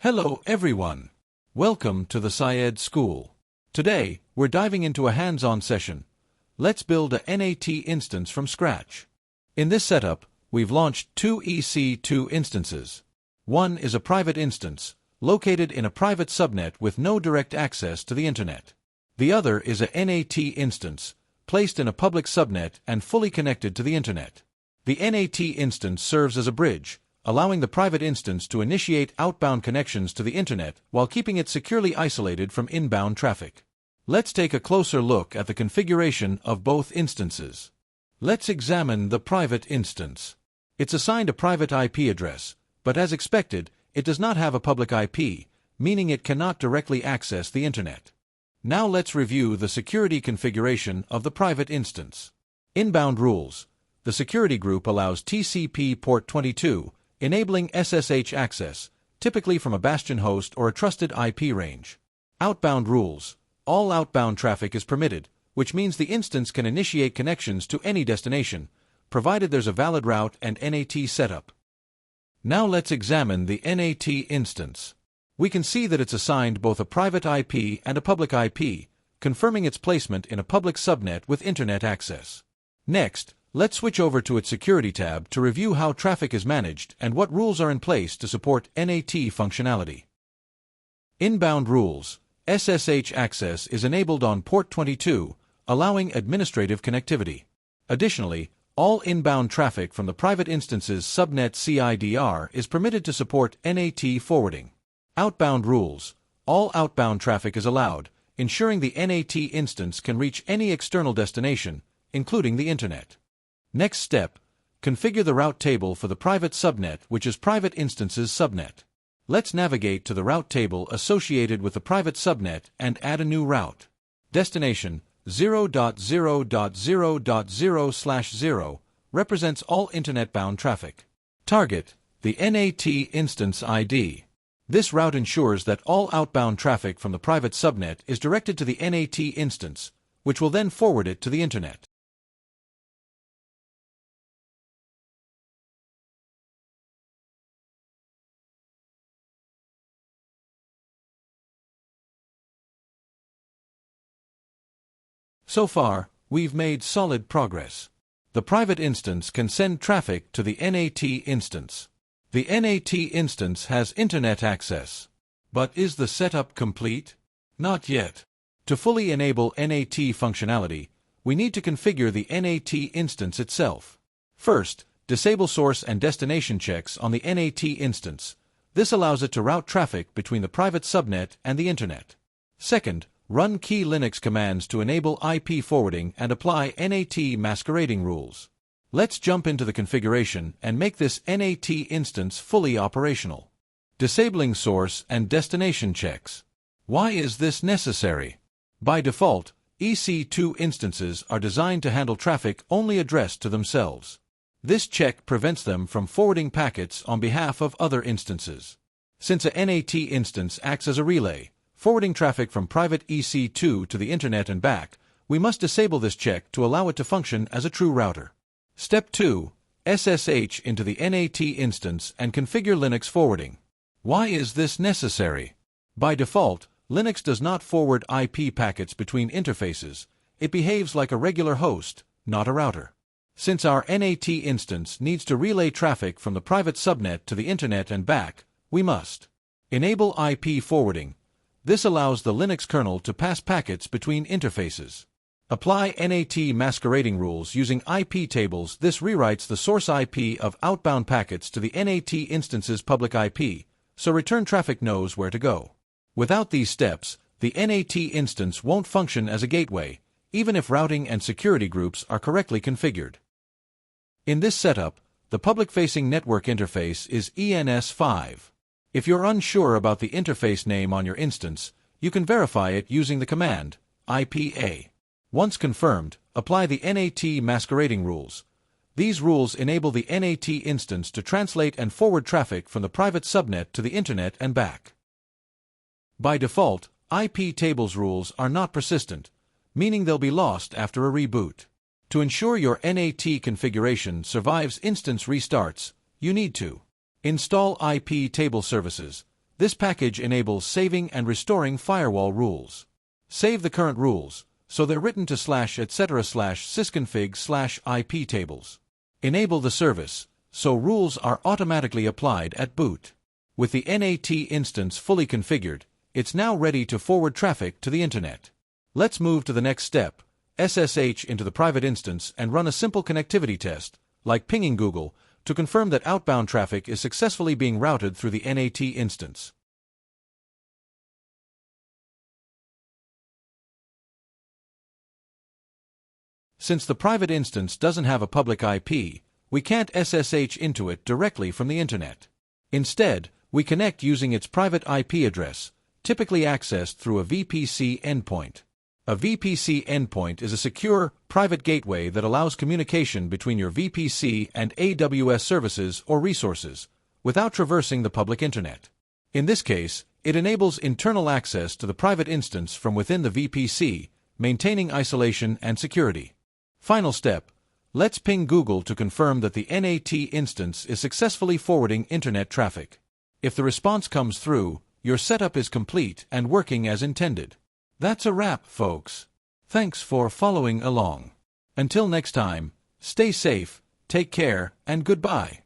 Hello everyone. Welcome to the Syed School. Today, we're diving into a hands-on session. Let's build a NAT instance from scratch. In this setup, we've launched two EC2 instances. One is a private instance, located in a private subnet with no direct access to the internet. The other is a NAT instance, placed in a public subnet and fully connected to the internet. The NAT instance serves as a bridge, allowing the private instance to initiate outbound connections to the internet while keeping it securely isolated from inbound traffic. Let's take a closer look at the configuration of both instances. Let's examine the private instance. It's assigned a private IP address, but as expected, it does not have a public IP, meaning it cannot directly access the internet. Now let's review the security configuration of the private instance. Inbound rules. The security group allows TCP port 22, enabling SSH access, typically from a bastion host or a trusted IP range. Outbound rules. All outbound traffic is permitted, which means the instance can initiate connections to any destination, provided there's a valid route and NAT setup. Now let's examine the NAT instance. We can see that it's assigned both a private IP and a public IP, confirming its placement in a public subnet with internet access. Next, let's switch over to its Security tab to review how traffic is managed and what rules are in place to support NAT functionality. Inbound rules. SSH access is enabled on port 22, allowing administrative connectivity. Additionally, all inbound traffic from the private instance's subnet CIDR is permitted to support NAT forwarding. Outbound rules. All outbound traffic is allowed, ensuring the NAT instance can reach any external destination, including the internet. Next step, configure the route table for the private subnet, which is private instance's subnet. Let's navigate to the route table associated with the private subnet and add a new route. Destination 0.0.0.0/0 represents all internet-bound traffic. Target, the NAT instance ID. This route ensures that all outbound traffic from the private subnet is directed to the NAT instance, which will then forward it to the internet. So far, we've made solid progress. The private instance can send traffic to the NAT instance. The NAT instance has internet access. But is the setup complete? Not yet. To fully enable NAT functionality, we need to configure the NAT instance itself. First, disable source and destination checks on the NAT instance. This allows it to route traffic between the private subnet and the internet. Second, run key Linux commands to enable IP forwarding and apply NAT masquerading rules. Let's jump into the configuration and make this NAT instance fully operational. Disabling source and destination checks. Why is this necessary? By default, EC2 instances are designed to handle traffic only addressed to themselves. This check prevents them from forwarding packets on behalf of other instances. Since a NAT instance acts as a relay, forwarding traffic from private EC2 to the internet and back, we must disable this check to allow it to function as a true router. Step 2. SSH into the NAT instance and configure Linux forwarding. Why is this necessary? By default, Linux does not forward IP packets between interfaces. It behaves like a regular host, not a router. Since our NAT instance needs to relay traffic from the private subnet to the internet and back, we must enable IP forwarding. This allows the Linux kernel to pass packets between interfaces. Apply NAT masquerading rules using iptables. This rewrites the source IP of outbound packets to the NAT instance's public IP, so return traffic knows where to go. Without these steps, the NAT instance won't function as a gateway, even if routing and security groups are correctly configured. In this setup, the public-facing network interface is ENS5. If you're unsure about the interface name on your instance, you can verify it using the command IPA. Once confirmed, apply the NAT masquerading rules. These rules enable the NAT instance to translate and forward traffic from the private subnet to the internet and back. By default, iptables rules are not persistent, meaning they'll be lost after a reboot. To ensure your NAT configuration survives instance restarts, you need to install IP table services. This package enables saving and restoring firewall rules. Save the current rules, so they're written to /etc/sysconfig/iptables. Enable the service, so rules are automatically applied at boot. With the NAT instance fully configured, it's now ready to forward traffic to the internet. Let's move to the next step, SSH into the private instance and run a simple connectivity test, like pinging Google, to confirm that outbound traffic is successfully being routed through the NAT instance. Since the private instance doesn't have a public IP, we can't SSH into it directly from the internet. Instead, we connect using its private IP address, typically accessed through a VPC endpoint. A VPC endpoint is a secure, private gateway that allows communication between your VPC and AWS services or resources, without traversing the public internet. In this case, it enables internal access to the private instance from within the VPC, maintaining isolation and security. Final step, let's ping Google to confirm that the NAT instance is successfully forwarding internet traffic. If the response comes through, your setup is complete and working as intended. That's a wrap, folks. Thanks for following along. Until next time, stay safe, take care, and goodbye.